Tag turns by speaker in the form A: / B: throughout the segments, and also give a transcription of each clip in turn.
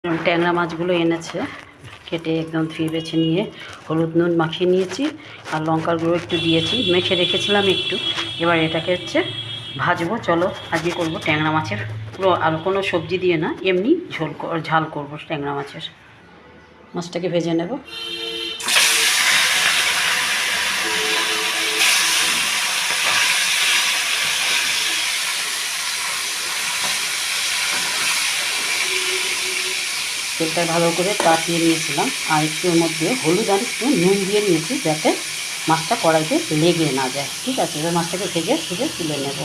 A: ট্যাংরা মাছগুলো এনেছে, কেটে একদম ধুয়ে বেছে নিয়ে হলুদ নুন মাখিয়ে নিয়েছি, আর লঙ্কার গুঁড়ো একটু দিয়েছি, মেখে রেখেছিলাম একটু। এবার এটাকে ভাজবো। চলো আজকে করবো ট্যাংরা মাছের, পুরো আর কোনো সবজি দিয়ে না, এমনি ঝাল করবো ট্যাংরা মাছের। মাছটাকে ভেজে নেব। তেলটা ভালো করে তাপিয়ে নিয়েছিলাম, আর একটুর মধ্যে হলুদ আর একটু নুন দিয়ে নিয়েছি, যাতে মাছটা কড়াইতে লেগে না যায়। ঠিক আছে, এবার মাছটাকে ভেজে তুলে নেব।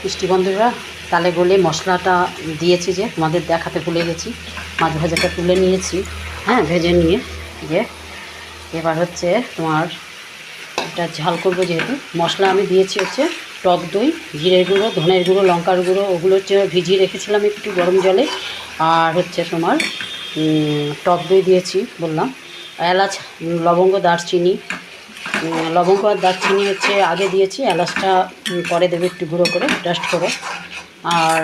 A: মিষ্টি বন্ধুরা, তালে গোলে মশলাটা দিয়েছি, যে তোমাদের দেখাতে ভুলে গেছি। মাছ ভাজাটা তুলে নিয়েছি, হ্যাঁ, ভেজে নিয়ে যে এবার তোমার এটা ঝাল করবো। যেহেতু মশলা আমি দিয়েছি টক দই, জিরের গুঁড়ো, ধনের গুঁড়ো, লঙ্কার গুঁড়ো, ওগুলো ভিজিয়ে রেখেছিলাম একটু গরম জলে। আর তোমার টক দই দিয়েছি বললাম, এলাচ, লবঙ্গ, দারচিনি। লবঙ্গ আর দারচিনি আগে দিয়েছি, এলাচটা পরে দেবে একটু গুঁড়ো করে, ডাস্ট করে। আর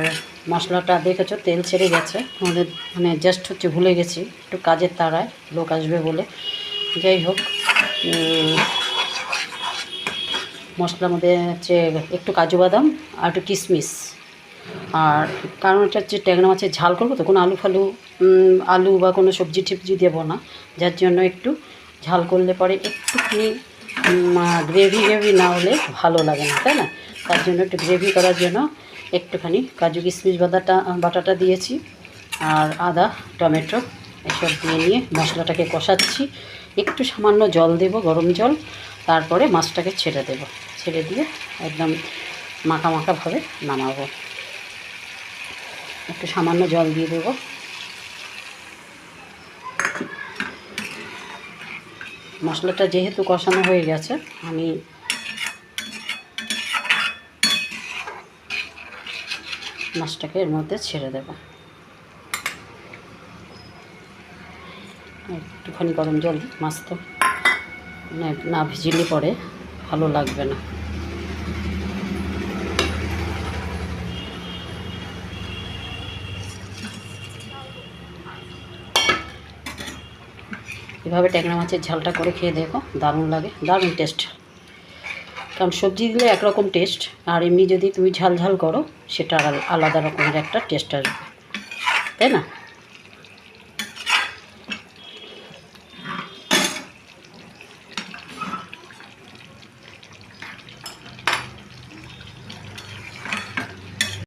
A: মশলাটা দেখেছো তেল ছেড়ে গেছে, আমাদের মানে জাস্ট ভুলে গেছি, একটু কাজের তাড়ায়, লোক আসবে বলে। যাই হোক, মশলার মধ্যে একটু কাজু বাদাম আর একটু কিশমিশ। আর কারণ এটা ট্যাংরা মাছের ঝাল করবো তো, কোনো আলু বা কোনো সবজি টবজি দেবো না, যার জন্য একটু ঝাল করলে পরে একটুখানি গ্রেভি না হলে ভালো লাগে না, তাই না? তার জন্য একটু গ্রেভি করার জন্য একটুখানি কাজু কিশমিশ বাটাটা দিয়েছি, আর আদা, টমেটো এসব দিয়ে নিয়ে মশলাটাকে কষাচ্ছি। একটু সামান্য জল দেব, গরম জল, তারপরে মাছটাকে ছেড়ে দেব। ছেড়ে দিয়ে একদম মাখাভাবে নামাবো। একটু সামান্য জল দিয়ে দেবো। মশলাটা যেহেতু কষানো হয়ে গেছে, আমি মাছটাকে এর মধ্যে ছেড়ে দেব। একটুখানি গরম জল দিই, মাছ তো না ভিজিলে পরে ভালো লাগবে না। এভাবে ট্যাংরা মাছের ঝালটা করে খেয়ে দেখো, দারুণ লাগে, দারুণ টেস্ট। কারণ সবজি দিলে একরকম টেস্ট, আর এমনি যদি তুমি ঝাল করো, সেটা আলাদা রকমের একটা টেস্ট আসবে, তাই না?